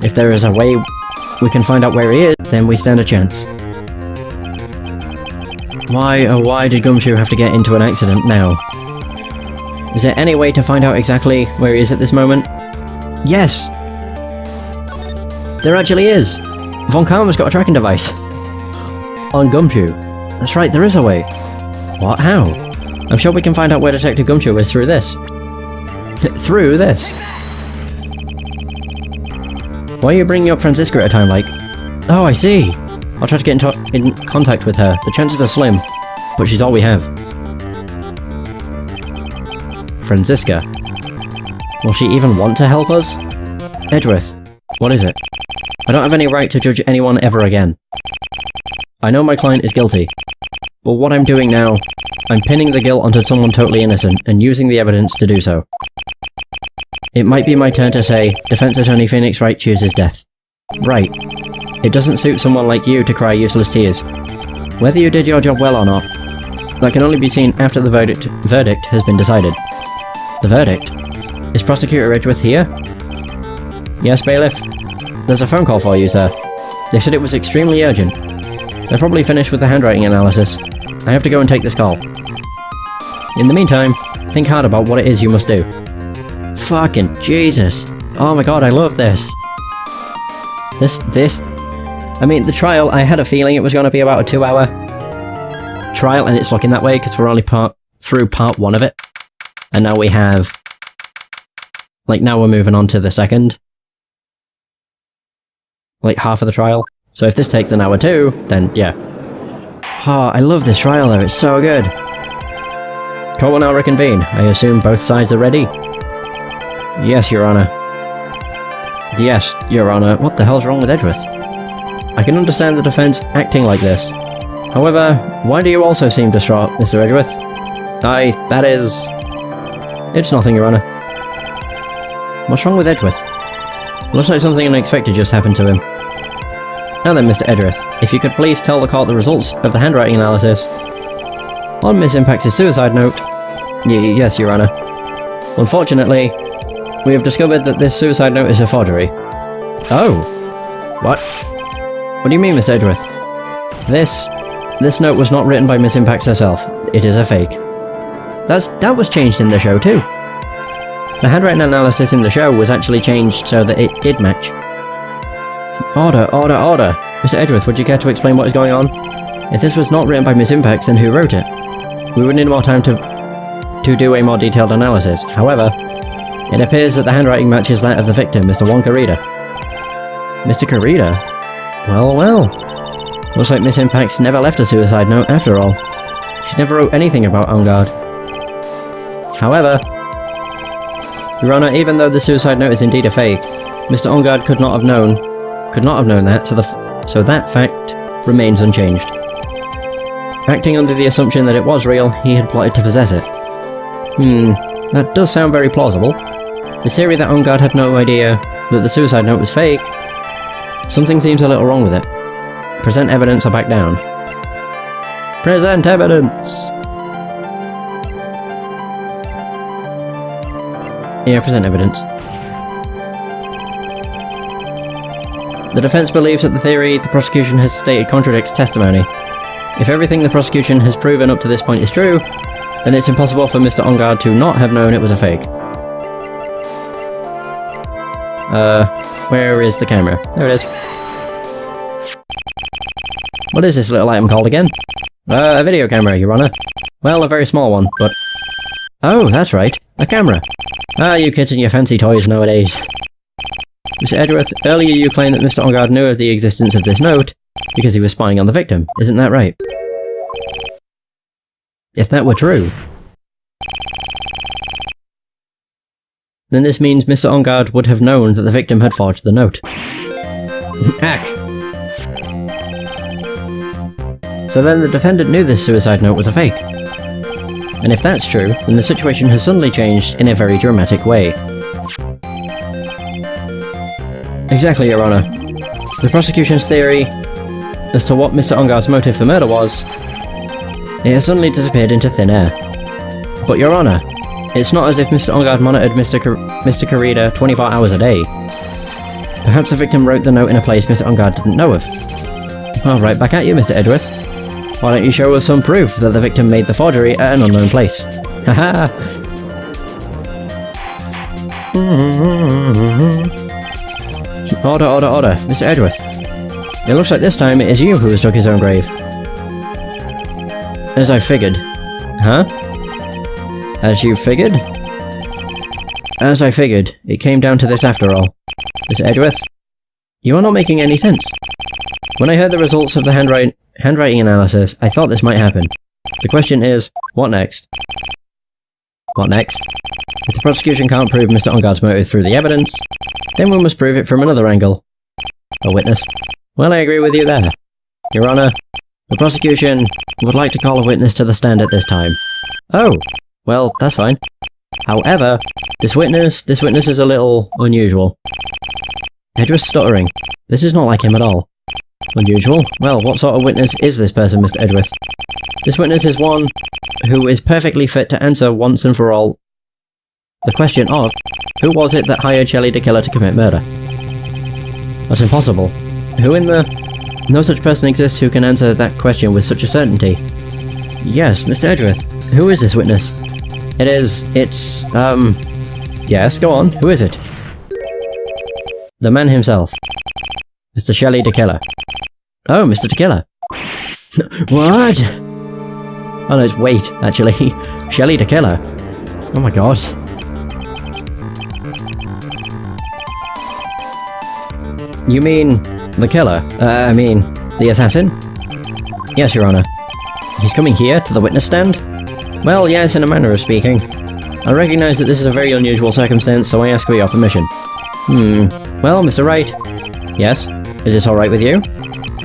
If there is a way we can find out where he is, then we stand a chance. Why, oh why did Gumshoe have to get into an accident now? Is there any way to find out exactly where he is at this moment? Yes! There actually is! Von Karma's got a tracking device. On Gumshoe. That's right, there is a way. What? How? I'm sure we can find out where Detective Gumshoe is through this. Through this? Why are you bringing up Franziska at a time like... Oh, I see! I'll try to get in contact with her. The chances are slim, but she's all we have. Franziska. Will she even want to help us? Edgeworth, what is it? I don't have any right to judge anyone ever again. I know my client is guilty, but what I'm doing now, I'm pinning the guilt onto someone totally innocent and using the evidence to do so. It might be my turn to say, Defense Attorney Phoenix Wright chooses death. Right. It doesn't suit someone like you to cry useless tears. Whether you did your job well or not, that can only be seen after the verdict has been decided. The verdict? Is Prosecutor Edgeworth here? Yes, Bailiff? There's a phone call for you, sir. They said it was extremely urgent. They're probably finished with the handwriting analysis. I have to go and take this call. In the meantime, think hard about what it is you must do. Fucking Jesus. Oh my god, I love this. I mean, the trial, I had a feeling it was going to be about a 2-hour trial, and it's looking that way because we're only through part 1 of it. And now we have... Like, now we're moving on to the second. Like, half of the trial. So if this takes an hour too, then yeah. Oh, I love this trial though, it's so good. Court will now reconvene. I assume both sides are ready? Yes, Your Honor. Yes, Your Honor. What the hell's wrong with Edgeworth? I can understand the defense acting like this. However, why do you also seem distraught, Mr. Edgeworth? That is... It's nothing, Your Honor. What's wrong with Edgeworth? Looks like something unexpected just happened to him. Now then, Mr. Edgeworth, if you could please tell the court the results of the handwriting analysis. On Miss Impact's suicide note... Yes, Your Honor. Unfortunately, we have discovered that this suicide note is a forgery. Oh. What? What do you mean, Mr. Edgeworth? This note was not written by Miss Impact herself. It is a fake. That was changed in the show too. The handwriting analysis in the show was actually changed so that it did match. Order, order, order! Mr. Edgeworth, would you care to explain what is going on? If this was not written by Miss Impact, then who wrote it? We would need more time to do a more detailed analysis. However, it appears that the handwriting matches that of the victim, Mr. Wonka Reader. Mr. Karida? Well, well. Looks like Miss Impact's never left a suicide note after all. She never wrote anything about On Guard. However, Your Honor, even though the suicide note is indeed a fake, Mr. On Guard could not have known that, so that fact remains unchanged. Acting under the assumption that it was real, he had plotted to possess it. That does sound very plausible. The theory that On Guard had no idea that the suicide note was fake, something seems a little wrong with it. Present evidence or back down. Present evidence! Yeah, present evidence. The defense believes that the theory the prosecution has stated contradicts testimony. If everything the prosecution has proven up to this point is true, then it's impossible for Mr. On Guard to not have known it was a fake. Where is the camera? There it is. What is this little item called again? A video camera, Your Honor. Well, a very small one, but... Oh, that's right. A camera. You kids and your fancy toys nowadays. Mr. Edgeworth, earlier you claimed that Mr. On Guard knew of the existence of this note because he was spying on the victim. Isn't that right? If that were true, then this means Mr. On Guard would have known that the victim had forged the note. Ack! So then the defendant knew this suicide note was a fake. And if that's true, then the situation has suddenly changed in a very dramatic way. Exactly, Your Honor. The prosecution's theory as to what Mr. On Guard's motive for murder was, it has suddenly disappeared into thin air. But Your Honor, it's not as if Mr. On Guard monitored Mr. Karida 24 hours a day. Perhaps the victim wrote the note in a place Mr. Ungard didn't know of. Well, right back at you, Mr. Edgeworth. Why don't you show us some proof that the victim made the forgery at an unknown place? Haha! Order, order, order. Mr. Edgeworth. It looks like this time it is you who has dug his own grave. As I figured. Huh? As you figured? As I figured. It came down to this after all. Mr. Edgeworth, you are not making any sense. When I heard the results of the handwriting analysis, I thought this might happen. The question is, what next? What next? If the prosecution can't prove Mr. Ungard's motive through the evidence, then we must prove it from another angle. A witness. Well, I agree with you there. Your Honour, the prosecution would like to call a witness to the stand at this time. Oh, well, that's fine. However, this witness is a little unusual. Edgeworth's stuttering. This is not like him at all. Unusual? Well, what sort of witness is this person, Mr. Edgeworth? This witness is one who is perfectly fit to answer once and for all the question of, who was it that hired Shelley the killer to commit murder? That's impossible. Who in the... No such person exists who can answer that question with such a certainty. Yes, Mr. Edgeworth. Who is this witness? It's... Yes, go on. Who is it? The man himself. Mr. Shelley the killer. Oh, Mr. the killer. What? Oh no, it's wait, actually. Shelley the killer. Oh my god. You mean the killer? I mean, the assassin? Yes, Your Honour. He's coming here, to the witness stand? Well, yes, in a manner of speaking. I recognise that this is a very unusual circumstance, so I ask for your permission. Well, Mr. Wright. Yes? Is this alright with you?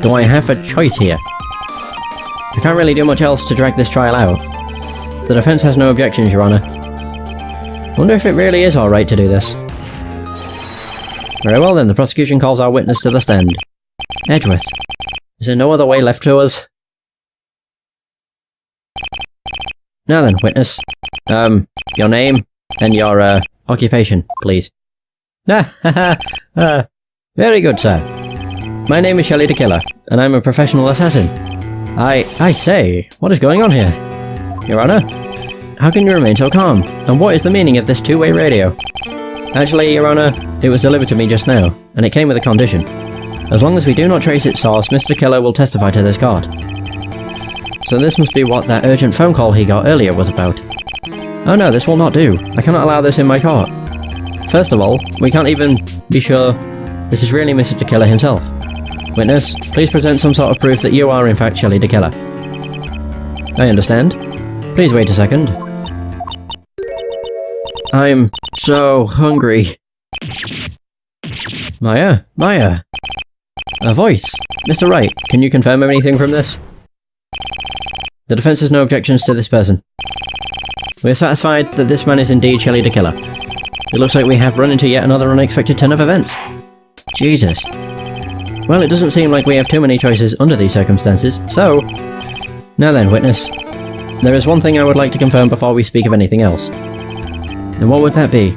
Do I have a choice here? I can't really do much else to drag this trial out. The defence has no objections, Your Honour. Wonder if it really is alright to do this. Very well then, the prosecution calls our witness to the stand. Edgeworth. Is there no other way left to us? Now then, witness. Your name and your, occupation, please. Very good, sir. My name is Shelley the Killer, and I'm a professional assassin. I say, what is going on here? Your Honour? How can you remain so calm? And what is the meaning of this two-way radio? Actually, Your Honour, it was delivered to me just now, and it came with a condition. As long as we do not trace its source, Mr. Killer will testify to this court. So this must be what that urgent phone call he got earlier was about. Oh no, this will not do. I cannot allow this in my court. First of all, we can't even be sure this is really Mr. Killer himself. Witness, please present some sort of proof that you are in fact Shelley the Killer. I understand. Please wait a second. I'm so hungry. Maya? Maya! A voice! Mr. Wright, can you confirm anything from this? The defence has no objections to this person. We are satisfied that this man is indeed Shelley the Killer. It looks like we have run into yet another unexpected turn of events. Jesus. Well, it doesn't seem like we have too many choices under these circumstances, so... Now then, witness. There is one thing I would like to confirm before we speak of anything else. And what would that be?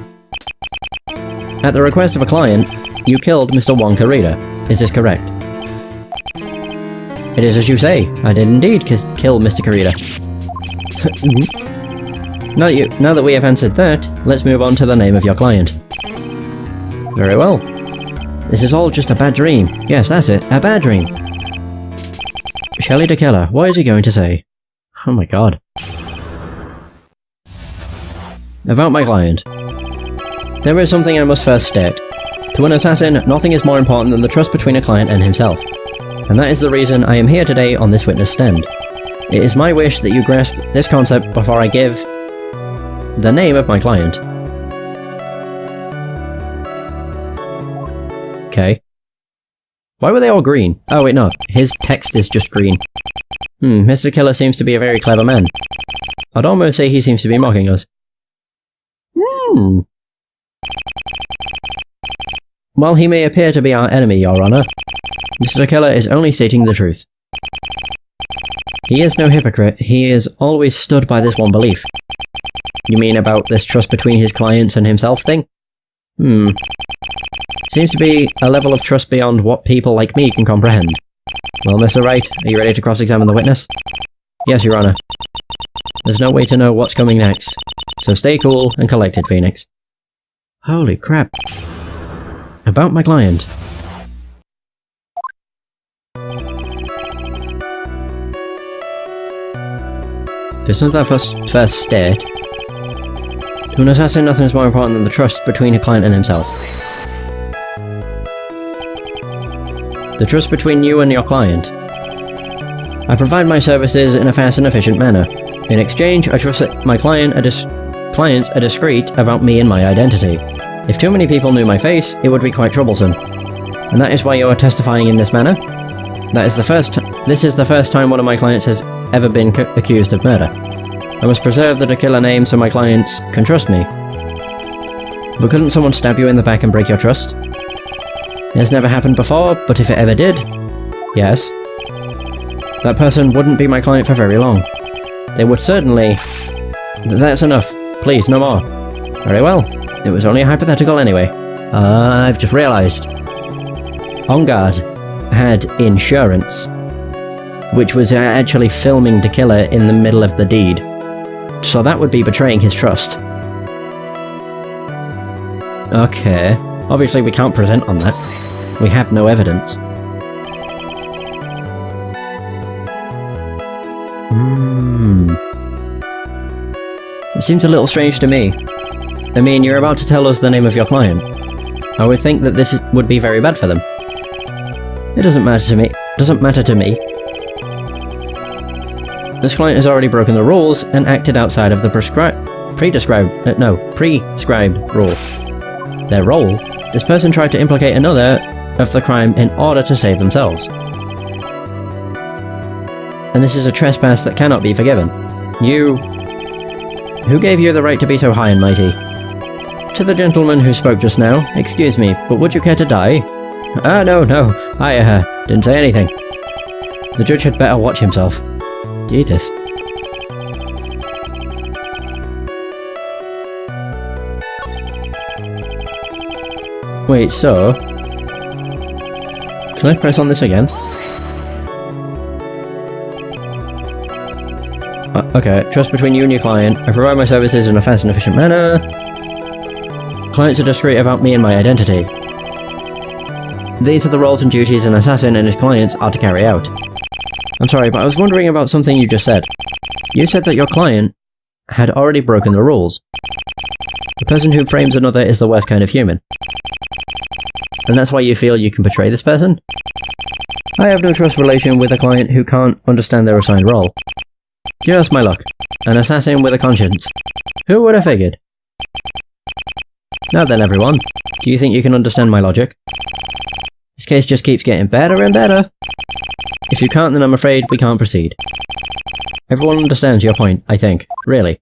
At the request of a client, you killed Mr. Juan Carrera. Is this correct? It is as you say. I did indeed kill Mr. Carrera. Now that we have answered that, let's move on to the name of your client. Very well. This is all just a bad dream. Yes, that's it, a bad dream. Shelley the Killer, what is he going to say? Oh my god. About my client. There is something I must first state. To an assassin, nothing is more important than the trust between a client and himself. And that is the reason I am here today on this witness stand. It is my wish that you grasp this concept before I give the name of my client. Okay. Why were they all green? Oh wait, no. His text is just green. Mr. Killer seems to be a very clever man. I'd almost say he seems to be mocking us. While he may appear to be our enemy, Your Honour, Mr. Killer is only stating the truth. He is no hypocrite, he is always stood by this one belief. You mean about this trust between his clients and himself thing? Seems to be a level of trust beyond what people like me can comprehend. Well, Mr. Wright, are you ready to cross-examine the witness? Yes, Your Honor. There's no way to know what's coming next, so stay cool and collected, Phoenix. Holy crap. About my client. This isn't that first state. To an assassin, nothing is more important than the trust between a client and himself. The trust between you and your client. I provide my services in a fast and efficient manner. In exchange, I trust that my clients are discreet about me and my identity. If too many people knew my face, it would be quite troublesome. And that is why you are testifying in this manner? This is the first time one of my clients has ever been accused of murder. I must preserve the killer name so my clients can trust me. But couldn't someone stab you in the back and break your trust? It has never happened before, but if it ever did, yes, that person wouldn't be my client for very long. They would certainly... That's enough. Please, no more. Very well. It was only a hypothetical anyway. I've just realised. On Guard had insurance, which was actually filming the killer in the middle of the deed. So that would be betraying his trust. Okay. Obviously we can't present on that. We have no evidence. It seems a little strange to me. I mean, you're about to tell us the name of your client. I would think that this would be very bad for them. It doesn't matter to me. This client has already broken the rules and acted outside of the prescribed rule. Their role? This person tried to implicate another of the crime in order to save themselves. And this is a trespass that cannot be forgiven. Who gave you the right to be so high and mighty? To the gentleman who spoke just now, excuse me, but would you care to die? No, I didn't say anything. The judge had better watch himself. Jesus. Wait, so... Can I press on this again? Okay, trust between you and your client. I provide my services in a fast and efficient manner. Clients are discreet about me and my identity. These are the roles and duties an assassin and his clients are to carry out. I'm sorry, but I was wondering about something you just said. You said that your client had already broken the rules. The person who frames another is the worst kind of human. And that's why you feel you can betray this person? I have no trust relation with a client who can't understand their assigned role. Just my luck. An assassin with a conscience. Who would have figured? Now then, everyone. Do you think you can understand my logic? This case just keeps getting better and better. If you can't, then I'm afraid we can't proceed. Everyone understands your point, I think. Really.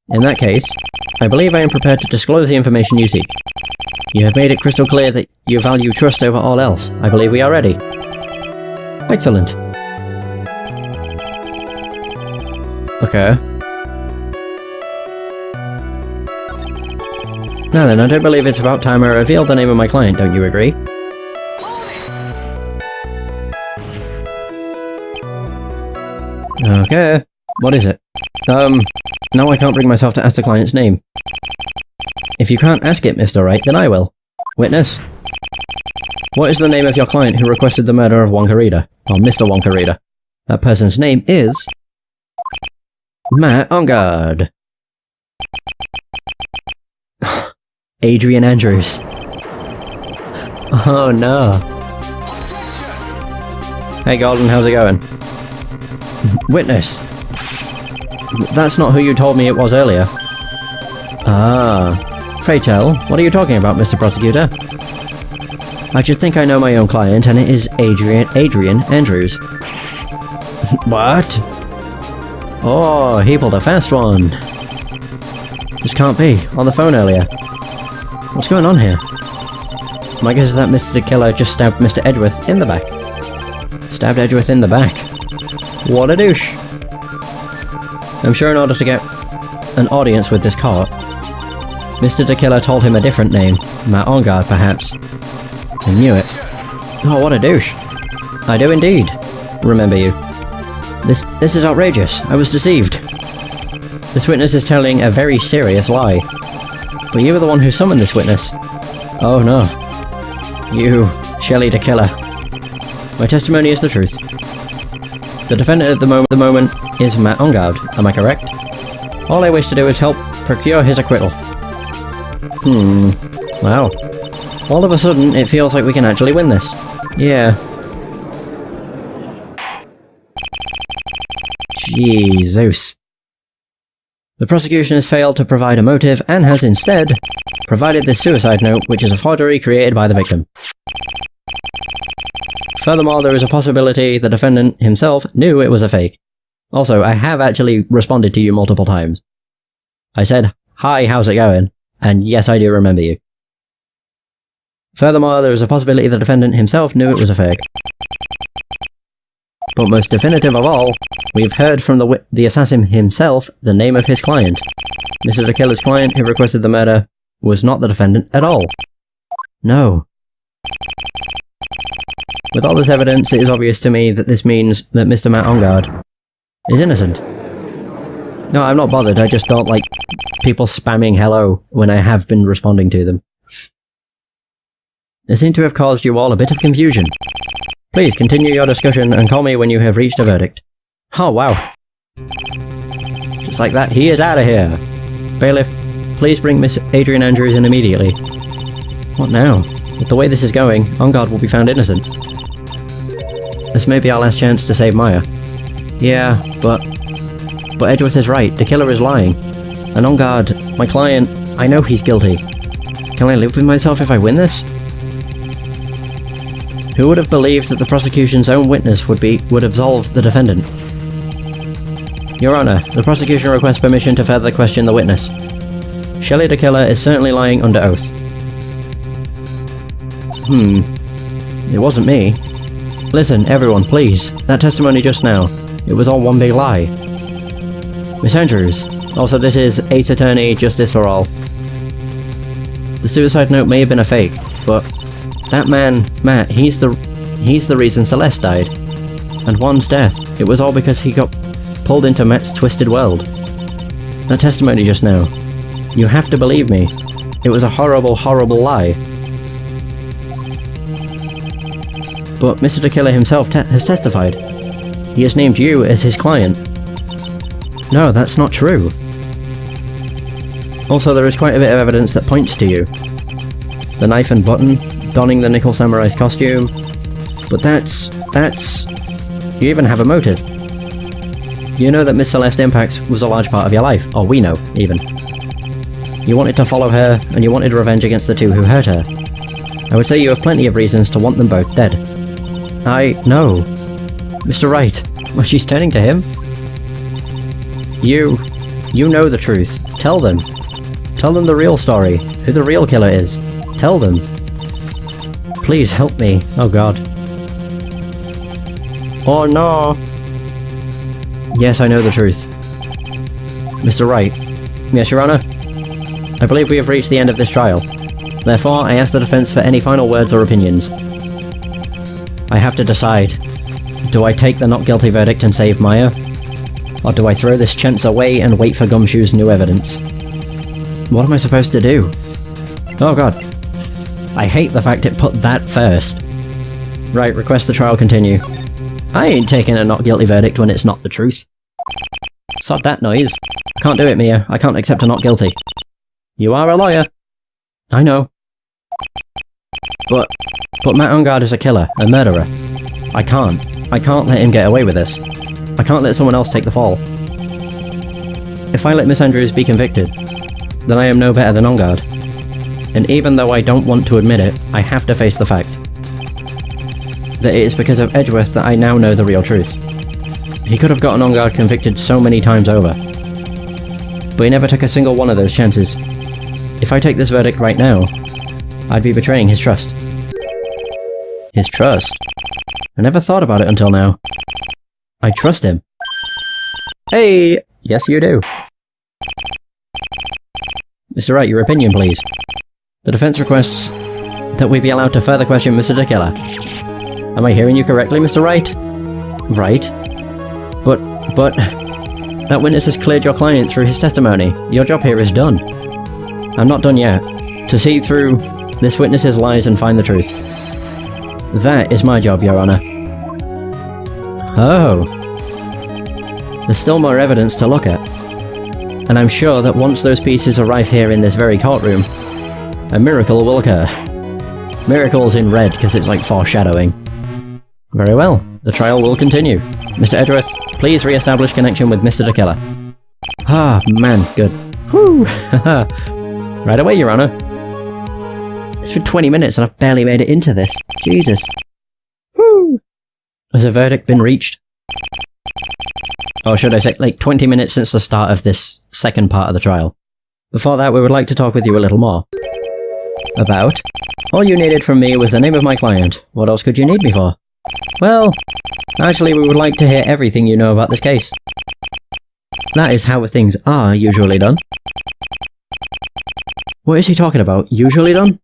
In that case, I believe I am prepared to disclose the information you seek. You have made it crystal clear that you value trust over all else. I believe we are ready. Excellent. Okay. Now then, I don't believe it's about time I revealed the name of my client, don't you agree? Okay. What is it? Now I can't bring myself to ask the client's name. If you can't ask it, Mr. Wright, then I will. Witness? What is the name of your client who requested the murder of Wonkarita? Or Mr. Wonkarita? That person's name is... Matt on Guard. Adrian Andrews. Oh no. Hey Golden, how's it going? Witness. That's not who you told me it was earlier. Ah. Pray tell, what are you talking about, Mr. Prosecutor? I should think I know my own client, and it is Adrian Andrews. What? Oh, he pulled a fast one. This can't be. On the phone earlier. What's going on here? My guess is that Mr. Killer just stabbed Mr. Edgeworth in the back. Stabbed Edgeworth in the back. What a douche. I'm sure in order to get an audience with this court, Mr. the Killer told him a different name. Matt Engard, perhaps. I knew it. Oh, what a douche. I do indeed remember you. This is outrageous. I was deceived. This witness is telling a very serious lie. But you were the one who summoned this witness. Oh no. You, Shelley the Killer. My testimony is the truth. The defendant at the moment is Matt Engard, am I correct? All I wish to do is help procure his acquittal. Wow. All of a sudden, it feels like we can actually win this. Yeah. Jesus. The prosecution has failed to provide a motive and has instead provided this suicide note, which is a forgery created by the victim. Furthermore, there is a possibility the defendant himself knew it was a fake. Also, I have actually responded to you multiple times. I said, "Hi, how's it going?" And yes, I do remember you. Furthermore, there is a possibility the defendant himself knew it was a fake. But most definitive of all, we've heard from the assassin himself the name of his client. Mr. the Killer's client who requested the murder was not the defendant at all. No. With all this evidence, it is obvious to me that this means that Mr. Matt Engard is innocent. No, I'm not bothered, I just don't like people spamming hello when I have been responding to them. They seem to have caused you all a bit of confusion. Please continue your discussion and call me when you have reached a verdict. Oh wow. Just like that, he is out of here. Bailiff, please bring Miss Adrian Andrews in immediately. What now? With the way this is going, Engard will be found innocent. This may be our last chance to save Maya. Yeah, but Edgeworth is right, the killer is lying. And Engard, my client, I know he's guilty. Can I live with myself if I win this? Who would have believed that the prosecution's own witness would absolve the defendant? Your Honour, the prosecution requests permission to further question the witness. Shelley the Killer is certainly lying under oath. It wasn't me. Listen, everyone, please. That testimony just now. It was all one big lie. Miss Andrews. Also, this is Ace Attorney, Justice for All. The suicide note may have been a fake, but that man, Matt, he's the reason Celeste died. And Juan's death, it was all because he got pulled into Matt's twisted world. That testimony just now. You have to believe me. It was a horrible, horrible lie. But Mr. the Killer himself has testified. He has named you as his client. No, that's not true. Also, there is quite a bit of evidence that points to you. The knife and button, donning the Nickel Samurai's costume. But that's... You even have a motive. You know that Miss Celeste Impax was a large part of your life, or we know, even. You wanted to follow her, and you wanted revenge against the two who hurt her. I would say you have plenty of reasons to want them both dead. No. Mr. Wright. Well, she's turning to him. You know the truth. Tell them. Tell them the real story. Who the real killer is. Tell them. Please help me. Oh god. Oh no. Yes, I know the truth. Mr. Wright. Yes, Your Honour. I believe we have reached the end of this trial. Therefore, I ask the defence for any final words or opinions. I have to decide. Do I take the not guilty verdict and save Maya? Or do I throw this chance away and wait for Gumshoe's new evidence? What am I supposed to do? Oh god. I hate the fact it put that first. Right, request the trial continue. I ain't taking a not guilty verdict when it's not the truth. Sod that noise. I can't do it, Mia. I can't accept a not guilty. You are a lawyer. I know. But Matt Engard is a killer, a murderer. I can't let him get away with this. I can't let someone else take the fall. If I let Miss Andrews be convicted, then I am no better than Engard. And even though I don't want to admit it, I have to face the fact that it is because of Edgeworth that I now know the real truth. He could have gotten Engard convicted so many times over, but he never took a single one of those chances. If I take this verdict right now, I'd be betraying his trust. His trust? I never thought about it until now. I trust him. Hey! Yes, you do. Mr. Wright, your opinion, please. The defense requests that we be allowed to further question Mr. De Killer. Am I hearing you correctly, Mr. Wright? Right. But... that witness has cleared your client through his testimony. Your job here is done. I'm not done yet. To see through this witness's lies and find the truth. That is my job, Your Honor. Oh. There's still more evidence to look at. And I'm sure that once those pieces arrive here in this very courtroom, a miracle will occur. Miracles in red, because it's like foreshadowing. Very well. The trial will continue. Mr. Edgeworth, please re-establish connection with Mr. De Killer. Ah, man, good. Whew! Right away, Your Honor. It's been 20 minutes and I've barely made it into this. Jesus. Whew! Has a verdict been reached? Or should I say, like, 20 minutes since the start of this second part of the trial. Before that, we would like to talk with you a little more. About? All you needed from me was the name of my client. What else could you need me for? Well, actually, we would like to hear everything you know about this case. That is how things are usually done. What is he talking about? Usually done?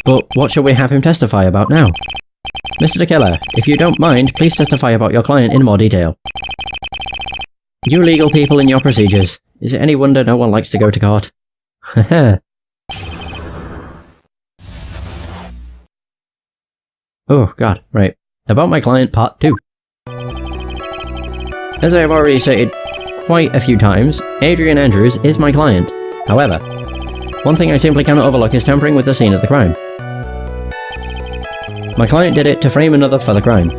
But what shall we have him testify about now? Mr. De Killer, if you don't mind, please testify about your client in more detail. You legal people and your procedures. Is it any wonder no one likes to go to court? Heh. Oh, God, right. About my client, part 2. As I have already stated quite a few times, Adrian Andrews is my client. However, one thing I simply cannot overlook is tampering with the scene of the crime. My client did it to frame another for the crime.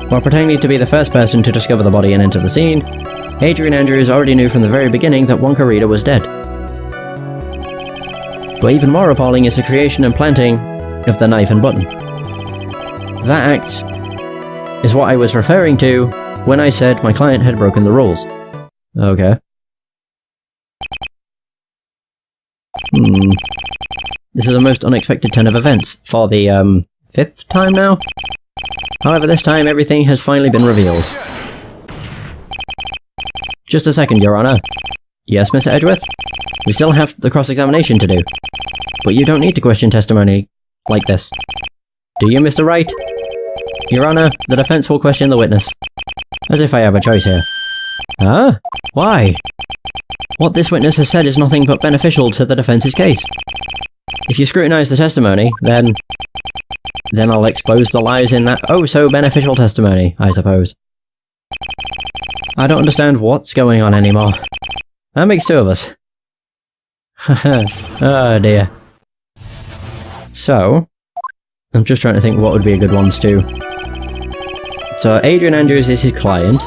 While pretending to be the first person to discover the body and enter the scene, Adrian Andrews already knew from the very beginning that Wonka Rita was dead. But even more appalling is the creation and planting of the knife and button. That act is what I was referring to when I said my client had broken the rules. Okay. This is a most unexpected turn of events for the, 5th time now? However, this time everything has finally been revealed. Just a second, Your Honor. Yes, Mr. Edgeworth? We still have the cross-examination to do. But you don't need to question testimony like this. Do you, Mr. Wright? Your Honor, the defense will question the witness. As if I have a choice here. Huh? Why? What this witness has said is nothing but beneficial to the defense's case. If you scrutinize the testimony, then I'll expose the lies in that oh-so-beneficial testimony, I suppose. I don't understand what's going on anymore. That makes 2 of us. Oh dear. So, I'm just trying to think what would be a good ones too. So, Adrian Andrews is his client.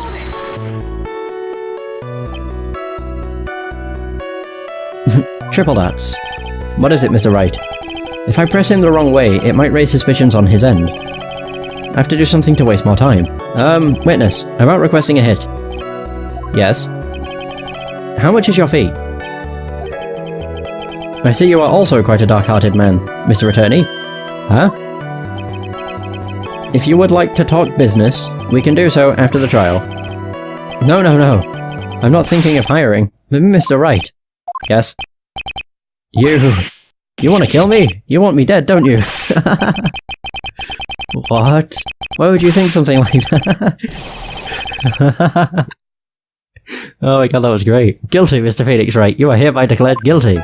Triple darts. What is it, Mr. Wright? If I press him the wrong way, it might raise suspicions on his end. I have to do something to waste more time. Witness, about requesting a hit. Yes? How much is your fee? I see you are also quite a dark-hearted man, Mr. Attorney. Huh? If you would like to talk business, we can do so after the trial. No. I'm not thinking of hiring. Mr. Wright. Yes? You want to kill me? You want me dead, don't you? What? Why would you think something like that? Oh my god, that was great. Guilty, Mr. Phoenix Wright. You are hereby declared guilty.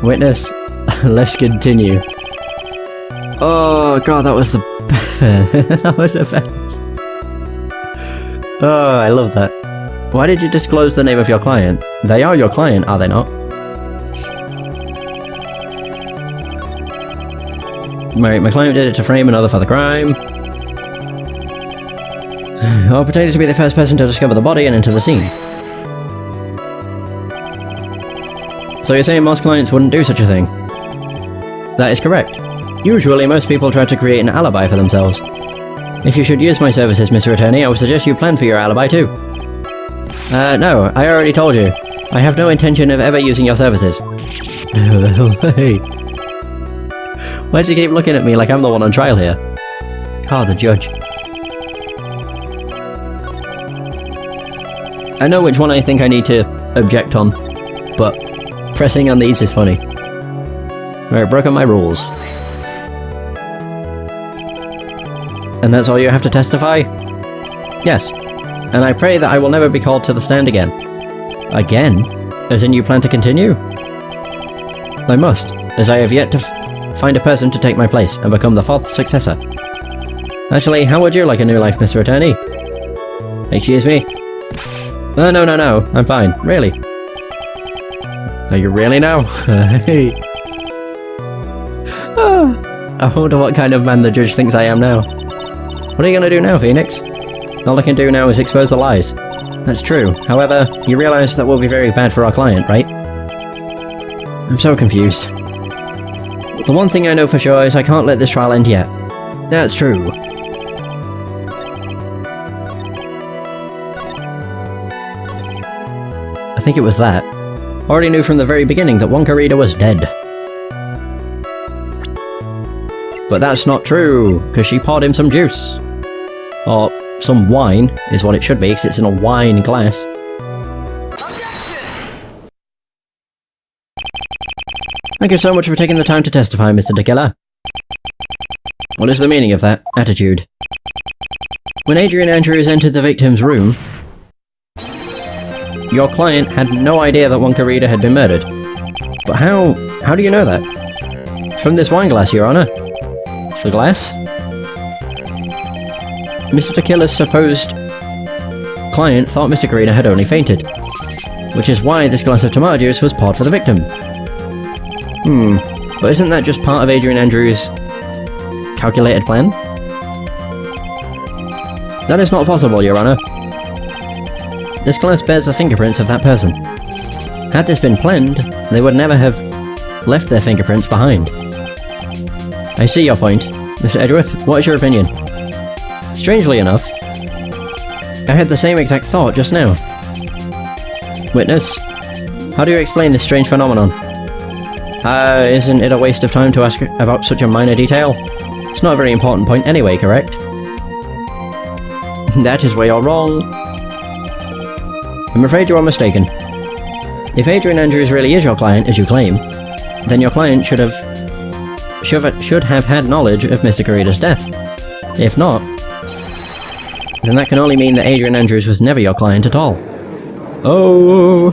Witness, let's continue. Oh god, that was the that was the best. Oh, I love that. Why did you disclose the name of your client? They are your client, are they not? My client did it to frame another for the crime. Or pretended to be the first person to discover the body and enter the scene. So you're saying most clients wouldn't do such a thing? That is correct. Usually most people try to create an alibi for themselves. If you should use my services, Mr. Attorney, I would suggest you plan for your alibi too. No, I already told you. I have no intention of ever using your services. No way. Why does he keep looking at me like I'm the one on trial here? God, the judge. I know which one I think I need to object on. but pressing on these is funny. Right, broken my rules. And that's all you have to testify? Yes. And I pray that I will never be called to the stand again. Again? As in you plan to continue? I must, as I have yet to find a person to take my place and become the 4th successor. Actually, how would you like a new life, Mr. Attorney? Excuse me? No, I'm fine, really. Are you really now? Hey. I wonder what kind of man the judge thinks I am now. What are you gonna do now, Phoenix? All I can do now is expose the lies. That's true. However, you realize that will be very bad for our client, right? I'm so confused. The one thing I know for sure is I can't let this trial end yet. That's true. I think it was that. Already knew from the very beginning that Wonka Reader was dead. But that's not true, because she poured him some juice. Or some wine, is what it should be, because it's in a wine glass. Thank you so much for taking the time to testify, Mr. DeKiller. What is the meaning of that attitude? When Adrian Andrews entered the victim's room, your client had no idea that Wonka Reader had been murdered. But how do you know that? From this wine glass, Your Honor. The glass? Mr. DeKiller's supposed client thought Mr. Greener had only fainted, which is why this glass of tomato juice was poured for the victim. But isn't that just part of Adrian Andrews' calculated plan? That is not possible, Your Honor. This glass bears the fingerprints of that person. Had this been planned, they would never have left their fingerprints behind. I see your point. Mr. Edgeworth, what is your opinion? Strangely enough, I had the same exact thought just now. Witness, how do you explain this strange phenomenon? Isn't it a waste of time to ask about such a minor detail? It's not a very important point anyway, correct? That is where you're wrong. I'm afraid you are mistaken. If Adrian Andrews really is your client, as you claim, then your client should have had knowledge of Mr. Corrida's death. If not, then that can only mean that Adrian Andrews was never your client at all. Oh!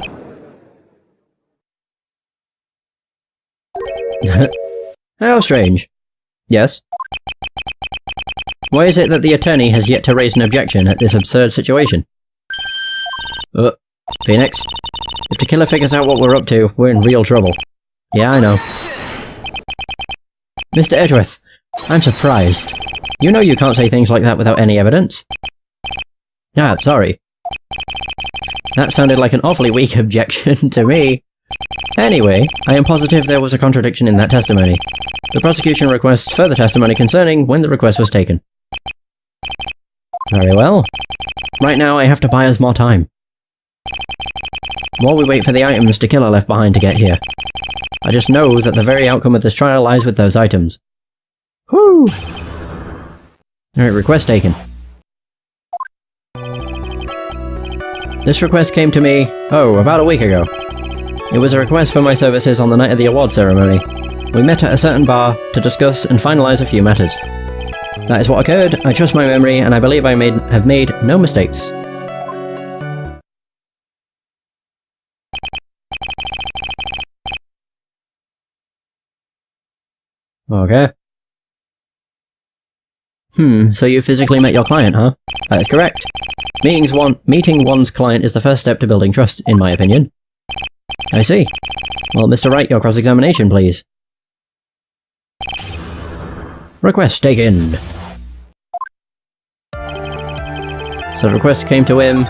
How strange. Yes? Why is it that the attorney has yet to raise an objection at this absurd situation? Phoenix? If the killer figures out what we're up to, we're in real trouble. Yeah, I know. Mr. Edgeworth, I'm surprised. You know you can't say things like that without any evidence. Ah, sorry. That sounded like an awfully weak objection to me. Anyway, I am positive there was a contradiction in that testimony. The prosecution requests further testimony concerning when the request was taken. Very well. Right now I have to buy us more time. While we wait for the items DeKiller left behind to get here. I just know that the very outcome of this trial lies with those items. Whew! Alright, request taken. This request came to me, about a week ago. It was a request for my services on the night of the award ceremony. We met at a certain bar to discuss and finalize a few matters. That is what occurred, I trust my memory, and I believe I have made no mistakes. Okay. So you physically met your client, huh? That is correct. Meeting one's client is the first step to building trust, in my opinion. I see. Well, Mr. Wright, your cross-examination, please. Request taken. So the request came to him.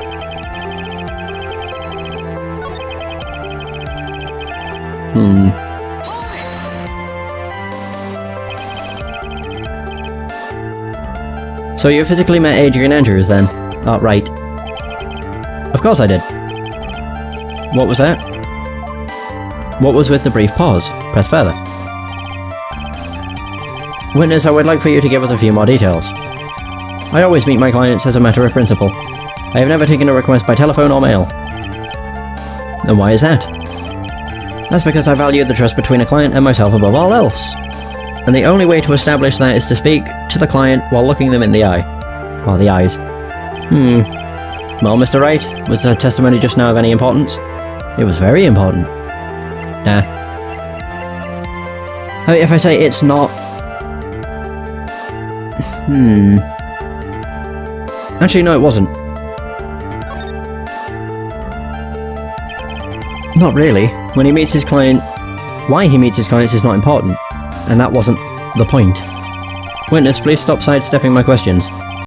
So you physically met Adrian Andrews, then? Oh, right. Of course I did. What was that? What was with the brief pause? Press further. Witness, I would like for you to give us a few more details. I always meet my clients as a matter of principle. I have never taken a request by telephone or mail. And why is that? That's because I value the trust between a client and myself above all else. And the only way to establish that is to speak to the client while looking them in the eye. Or the eyes. Well, Mr. Wright, was the testimony just now of any importance? It was very important. If I say it's not... Actually, no, it wasn't. Not really. When he meets his client... Why he meets his clients is not important. And that wasn't the point. Witness, please stop sidestepping my questions.